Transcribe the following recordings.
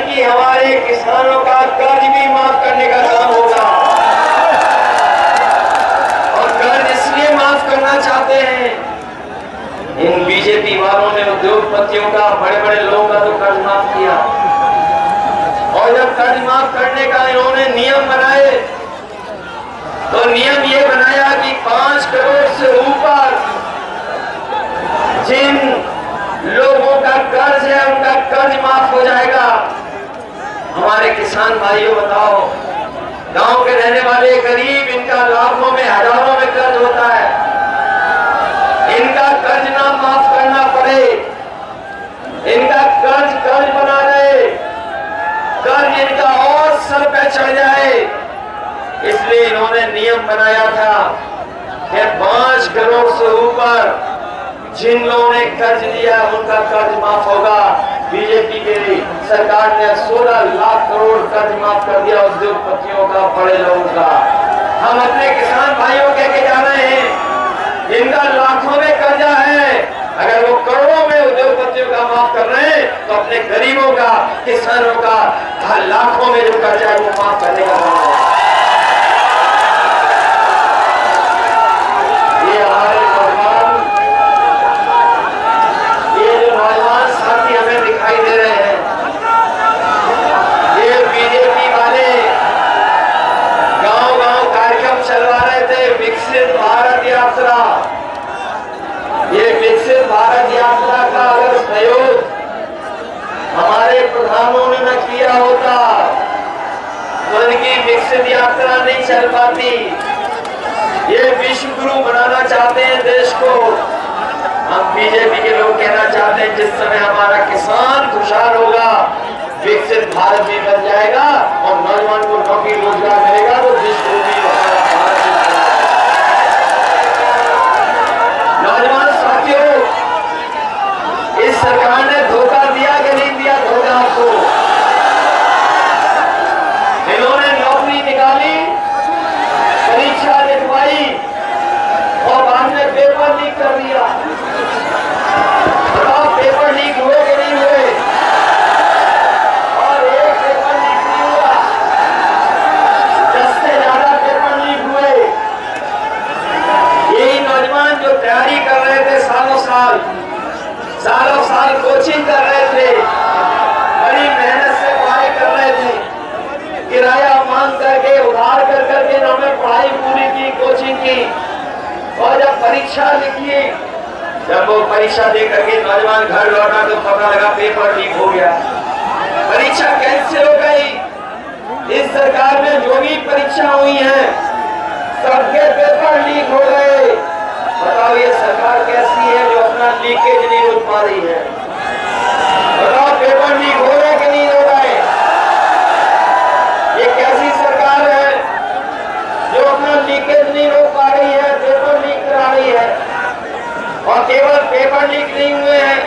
बल्कि हमारे किसानों का कर्ज भी माफ करने का काम होगा। और कर्ज इसलिए माफ करना चाहते हैं, इन बीजेपी वालों ने उद्योगपतियों का, बड़े बड़े लोगों का तो कर्ज माफ किया, और जब कर्ज माफ करने का इन्होंने नियम बनाए तो नियम ये बनाया कि 5 करोड़ से ऊपर जिन लोगों का कर्ज है उनका कर्ज माफ हो जाएगा। हमारे किसान भाइयों बताओ, गांव के रहने वाले गरीब, इनका लाखों में हजारों में कर्ज होता है, इनका कर्ज ना माफ करना पड़े, इनका कर्ज बना रहे, कर्ज इनका और सर पे चढ़ जाए, इसलिए इन्होंने नियम बनाया था कि 5 करोड़ से ऊपर जिन लोगों ने कर्ज लिया उनका कर्ज माफ होगा। बीजेपी की सरकार ने 16 लाख करोड़ कर्ज माफ कर दिया उद्योगपतियों का, बड़े लोगों का। हम अपने किसान भाइयों कह के जा रहे हैं, जिनका लाखों में कर्जा है, अगर वो करोड़ों में उद्योगपतियों का माफ कर रहे हैं तो अपने गरीबों का, किसानों का लाखों में जो कर्जा है वो माफ करने का काम है। ये हमारे जो नौजवान साथी हमें दिखाई दे रहे हैं, ये बीजेपी वाले गांव-गांव कार्यक्रम चलवा रहे थे, विकसित भारत यात्रा। ये विकसित भारत यात्रा का अगर सहयोग हमारे प्रधानों ने न किया होता तो इनकी विकसित यात्रा नहीं चल पाती। ये विश्व गुरु बनाना चाहते हैं देश को। हम बीजेपी के लोग कहना चाहते हैं, जिस समय हमारा किसान खुशहाल होगा, विकसित भारत भी बन जाएगा और नौजवान को नौकरी रोजगार मिलेगा तो विश्व गुरु भी हमारा भारत। नौजवान साथियों, इस सरकार ने धोखा दिया कि नहीं दिया धोखा आपको? इन्होंने नौकरी निकाली, परीक्षा लिखवाई और बाद में पेपर लीक कर दिया। बताओ, पेपर लीक हुए कि नहीं हुए? और एक पेपर लीक नहीं हुआ, 10 से ज्यादा पेपर लीक हुए। यही नौजवान जो तैयारी कर रहे थे, सालों साल कोचिंग कर रहे थे, बड़ी मेहनत से पढ़ाई कर रहे थे, किराया मांग करके, उधार कर करके इन्होंने पढ़ाई पूरी की, कोचिंग की, और जब परीक्षा लिखी, जब वो परीक्षा दे करके नौजवान घर लौटा तो पता लगा पेपर लीक हो गया, परीक्षा कैंसिल हो गई। इस सरकार में जो भी परीक्षा हुई है सबके पेपर लीक हो गए। बताओ, ये सरकार कैसी है जो अपना लीकेज नहीं रोक पा रही है? बताओ, पेपर लीक हो रहे कि नहीं हो रहे? ये कैसी सरकार है जो अपना लीकेज नहीं रोक पा रही है, पेपर लीक करा रही है? और केवल पेपर लीक नहीं हुए हैं,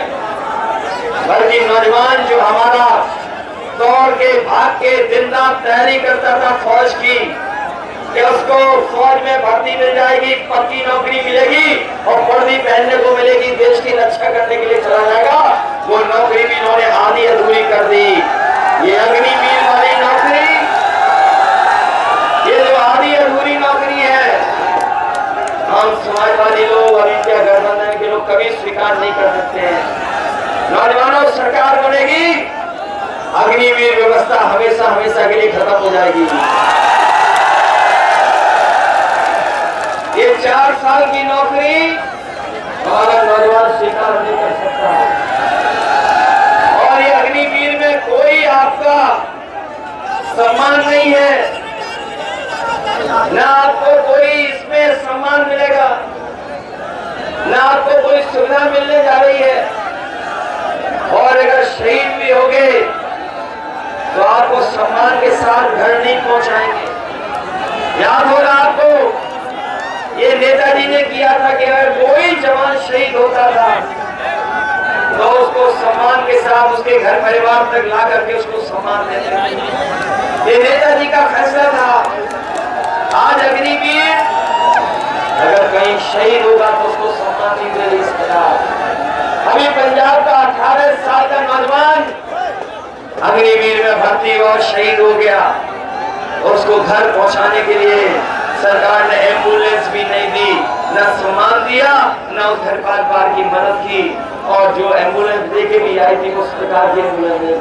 बल्कि नौजवान जो हमारा दौड़ के, भाग के, दिन रात तैयारी करता था फौज की, कि उसको फौज में भर्ती मिल जाएगी, पक्की नौकरी मिलेगी और वर्दी पहनने को मिलेगी, देश की रक्षा करने के लिए चला जाएगा, वो नौकरी भी इन्होंने आधी अधूरी कर दी। ये अग्निवीर वाली नौकरी, ये जो आधी अधूरी नौकरी है, हम समाजवादी लोग और इंडिया गठबंधन के लोग कभी स्वीकार नहीं कर सकते हैं। नौजवानों, सरकार बनेगी, अग्निवीर व्यवस्था हमेशा के लिए खत्म हो जाएगी। ये 4 साल की नौकरी हमारा नौजवान स्वीकार नहीं कर सकता। और ये अग्निवीर में कोई आपका सम्मान नहीं है, ना आपको कोई इसमें सम्मान मिलेगा, ना आपको कोई सुविधा मिलने जा रही है। और अगर शहीद भी होगे तो आपको सम्मान के साथ घर नहीं पहुंचाएंगे। याद होगा आपको, ये नेताजी ने किया था कि अगर कोई जवान शहीद होता था तो उसको सम्मान के साथ उसके घर परिवार तक ला करके उसको सम्मान देते थे। ये नेताजी का फैसला था। आज अग्निवीर अगर कहीं शहीद होगा तो उसको सम्मान नहीं दे रही सरकार। अभी पंजाब का 18 साल का नौजवान अग्निवीर में भर्ती और शहीद हो गया, उसको घर पहुंचाने के लिए सरकार ने एम्बुलेंस भी नहीं दी, न सम्मान दिया, न उस घर परिवार की मदद की। और जो एम्बुलेंस देके भी आई थी वो सरकार की एम्बुलेंस।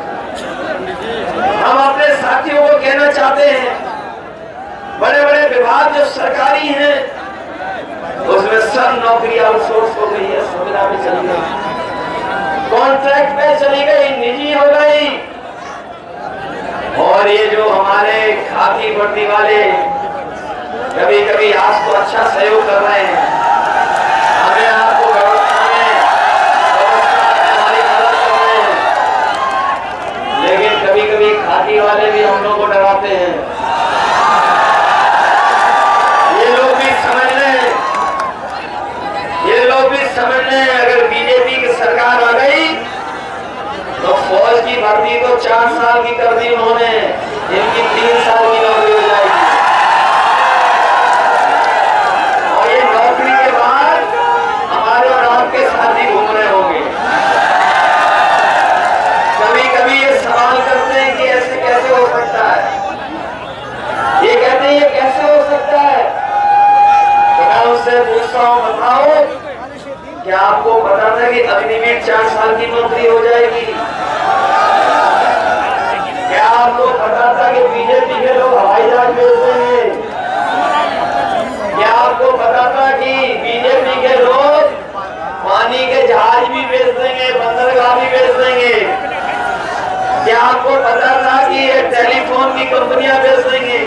हम अपने साथियों को कहना चाहते हैं, बड़े बड़े विभाग जो सरकारी हैं उसमें सब नौकरी आउटसोर्स हो गई है, सुविधा में चली गई, कॉन्ट्रैक्ट पे चली गई, निजी हो गई। और ये जो हमारे खाकी वर्दी वाले कभी कभी आपको अच्छा सहयोग कर रहे हैं, हमें आपको व्यवस्था में हमारी मदद कर रहे हैं, लेकिन कभी कभी खाकी वाले भी हम लोग को डराते हैं। ये लोग भी समझ लें, ये लोग भी समझ लें, अगर बीजेपी की सरकार आ गई तो फौज की भर्ती तो 4 साल की कर दी उन्होंने, इनकी 3 साल की नौकरी हो जाएगी। और ये नौकरी के बाद हमारे और आपके साथी घूम रहे होंगे। कभी कभी ये सवाल करते हैं कि ऐसे कैसे हो सकता है, ये कहते हैं ये कैसे हो सकता है। तो मैं उससे पूछता हूँ, बताओ क्या आपको पता था कि अग्निवीर 4 साल की नौकरी हो जाएगी? क्या आपको पता था कि बीजेपी के लोग हवाई जहाज भेज देंगे? क्या आपको पता था कि बीजेपी के लोग पानी के जहाज भी भेज देंगे, बंदरगाह भी भेज देंगे? क्या आपको पता था कि ये टेलीफोन की कंपनियां भेज देंगे?